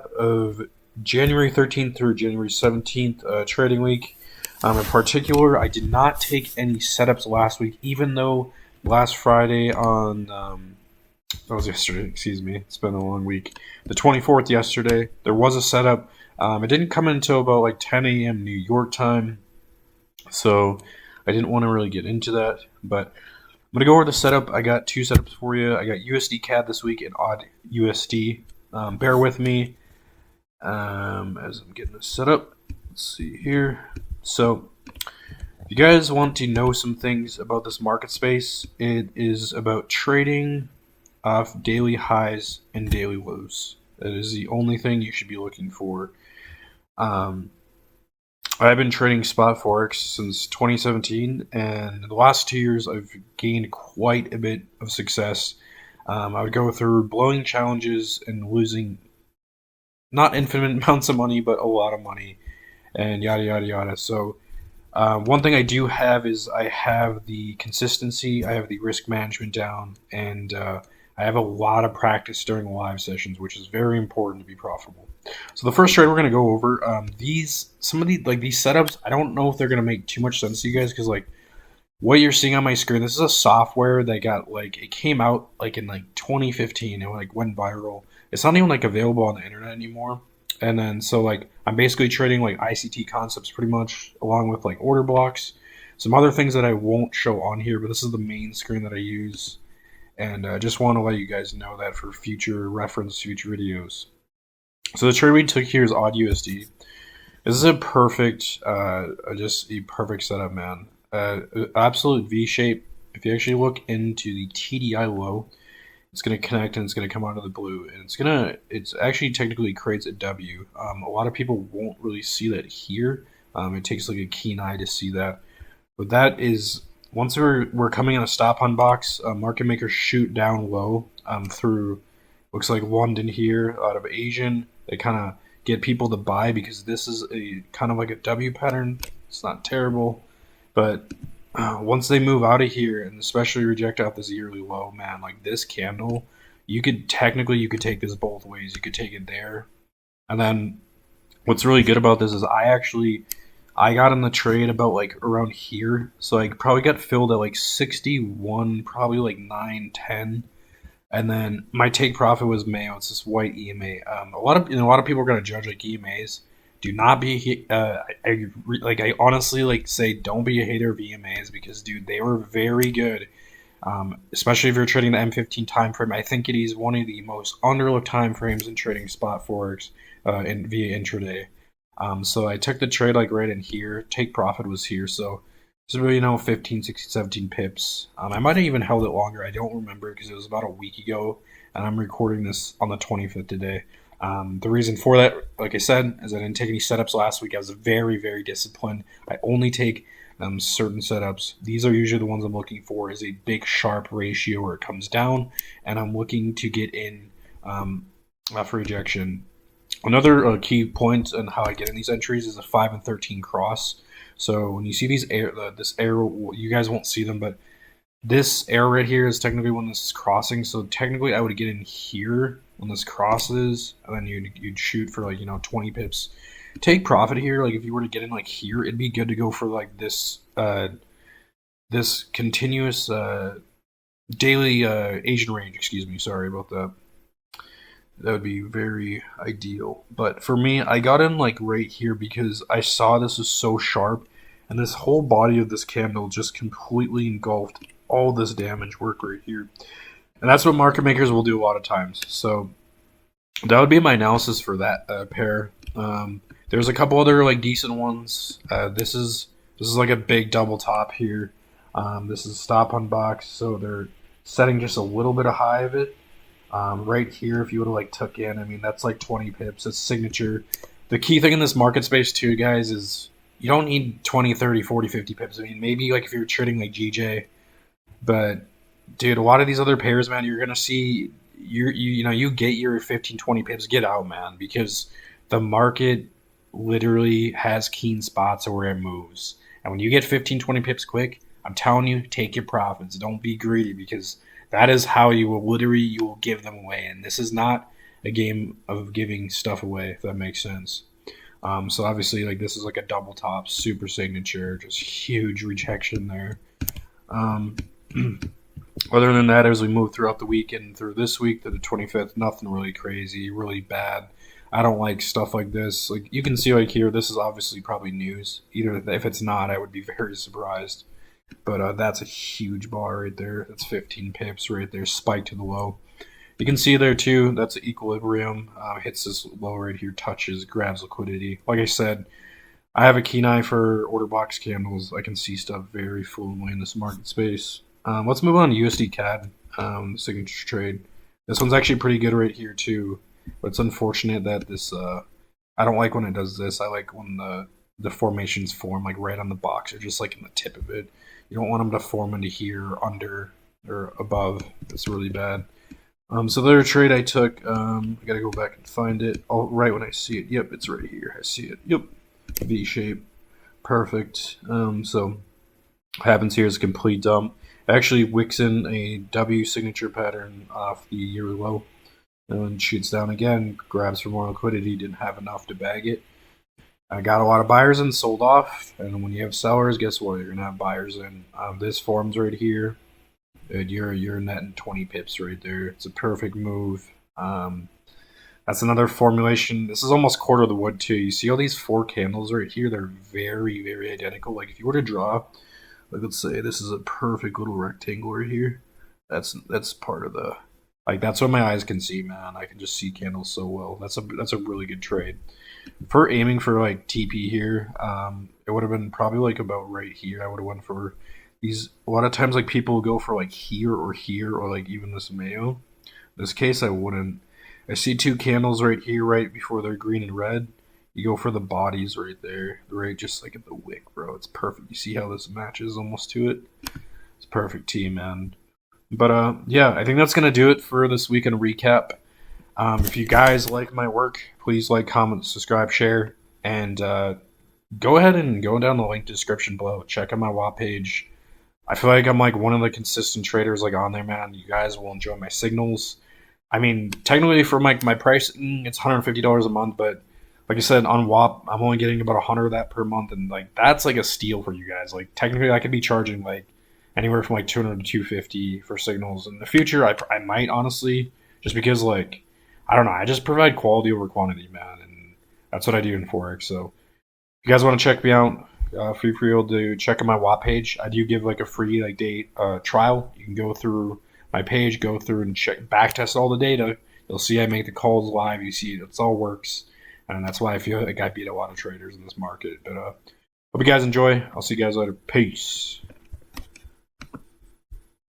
Of January 13th through January 17th trading week. In particular, I did not take any setups last week, even though last Friday on, that was yesterday, excuse me, it's been a long week. The 24th yesterday, there was a setup. It didn't come in until about like 10 a.m. New York time, so I didn't want to really get into that, but I'm going to go over the setup. I got two setups for you. I got USDCAD this week and AUDUSD. Bear with me as I'm getting this set up. Let's see here. So, if you guys want to know some things about this market space, it is about trading off daily highs and daily lows. That is the only thing you should be looking for. I've been trading spot forex since 2017, and in the last 2 years, I've gained quite a bit of success. I would go through blowing challenges and losing not infinite amounts of money, but a lot of money, and yada yada yada. So, one thing I do have is I have the consistency, I have the risk management down, and I have a lot of practice during live sessions, which is very important to be profitable. So the first trade we're going to go over, these setups, I don't know if they're going to make too much sense to you guys, because like what you're seeing on my screen, this is a software that got it came out like in like 2015. It like went viral. It's not even like available on the internet anymore. And then so like I'm basically trading like ICT concepts pretty much, along with like order blocks, some other things that I won't show on here, but this is the main screen that I use. And I just want to let you guys know that for future reference, future videos. So the trade we took here is AUDUSD. This is a perfect, just a perfect setup, man. Absolute V shape. If you actually look into the TDI low, it's going to connect and it's going to come out of the blue, and it's actually technically creates a W. A lot of people won't really see that here. It takes like a keen eye to see that. But that is, once we're coming in a stop on box, market makers shoot down low through, looks like London here out of Asian. They kind of get people to buy because this is a kind of like a W pattern. It's not terrible, but once they move out of here and especially reject out this yearly low, man, like this candle, you could take this both ways. You could take it there, and then what's really good about this is I got in the trade about like around here, so I probably got filled at like 61, probably like 9, 10. And then my take profit was Mayo. It's this white EMA. A lot of people are gonna judge like EMAs. Do not be. I honestly like say don't be a hater of EMAs, because dude, they were very good. Especially if you're trading the M15 time frame. I think it is one of the most underlooked time frames in trading spot forex via intraday. So I took the trade like right in here. Take profit was here. So. So, 15, 16, 17 pips. I might have even held it longer. I don't remember because it was about a week ago, and I'm recording this on the 25th today. The reason for that, like I said, is I didn't take any setups last week. I was very, very disciplined. I only take certain setups. These are usually the ones I'm looking for, is a big, sharp ratio where it comes down, and I'm looking to get in for rejection. Another key point on how I get in these entries is a 5 and 13 cross. So when you see this arrow, you guys won't see them, but this arrow right here is technically when this is crossing. So technically, I would get in here when this crosses, and then you'd shoot for like 20 pips. Take profit here. Like if you were to get in like here, it'd be good to go for like this this continuous daily Asian range. Excuse me, sorry about that. That would be very ideal. But for me, I got in like right here because I saw this was so sharp, and this whole body of this candle just completely engulfed all this damage work right here. And that's what market makers will do a lot of times. So that would be my analysis for that pair. There's a couple other like decent ones. This is like a big double top here. This is stop on box, so they're setting just a little bit of high of it. Right here, if you would have like took in, I mean, that's like 20 pips. It's signature. The key thing in this market space too, guys, is you don't need 20, 30, 40, 50 pips. I mean, maybe like if you're trading like GJ, but dude, a lot of these other pairs, man, you're gonna see you get your 15, 20 pips, get out, man, because the market literally has keen spots where it moves. And when you get 15, 20 pips quick, I'm telling you, take your profits. Don't be greedy, because that is how you will give them away. And this is not a game of giving stuff away, if that makes sense. So obviously, like this is like a double top, super signature, just huge rejection there. Um, Other than that, as we move throughout the week and through this week to the 25th, nothing really crazy, really bad. I don't like stuff like this. Like you can see, like here, this is obviously probably news. Either if it's not, I would be very surprised. But that's a huge bar right there. That's 15 pips right there, spike to the low. You can see there too. That's equilibrium. Hits this low right here, touches, grabs liquidity. Like I said, I have a keen eye for order box candles. I can see stuff very fluently in this market space. Let's move on to USDCAD, signature trade. This one's actually pretty good right here too, but it's unfortunate that this. I don't like when it does this. I like when the formations form like right on the box or just like in the tip of it. You don't want them to form into here, under, or above. It's really bad. So the other trade I took, I gotta go back and find it. Oh, right when I see it. Yep, it's right here. I see it. Yep, V shape, perfect. So what happens here is a complete dump. It actually wicks in a W signature pattern off the yearly low, and then shoots down again. Grabs for more liquidity. Didn't have enough to bag it. I got a lot of buyers in, sold off, and when you have sellers, guess what? You're gonna have buyers in. This forms right here. You're netting 20 pips right there. It's a perfect move. That's another formulation. This is almost quarter of the wood too. You see all these four candles right here? They're very, very identical. Like if you were to draw, like let's say this is a perfect little rectangle right here. That's part of the like that's what my eyes can see, man. I can just see candles so well. That's a really good trade. For aiming for like TP here, it would have been probably like about right here. I would have went for these. A lot of times like people go for like here or like even this Mayo. In this case I wouldn't. I see two candles right here right before they're green and red. You go for the bodies right there, right just like at the wick, bro. It's perfect. You see how this matches almost to it? It's perfect team, man. But yeah, I think that's gonna do it for this weekend recap. If you guys like my work, please like, comment, subscribe, share, and go ahead and go down the link description below. Check out my WAP page. I feel like I'm like one of the consistent traders like on there, man. You guys will enjoy my signals. I mean, technically for my pricing, it's $150 a month, but like I said, on WAP, I'm only getting about 100 of that per month, and like that's like a steal for you guys. Like technically, I could be charging like anywhere from like 200 to 250 for signals in the future. I might honestly, just because like I don't know, I just provide quality over quantity, man, and that's what I do in Forex. So if you guys want to check me out, feel free to check out my WAP page. I do give like a free like day trial. You can go through my page, go through and check back test all the data. You'll see I make the calls live. You see it's all works, and that's why I feel like I beat a lot of traders in this market. But hope you guys enjoy. I'll see you guys later. Peace.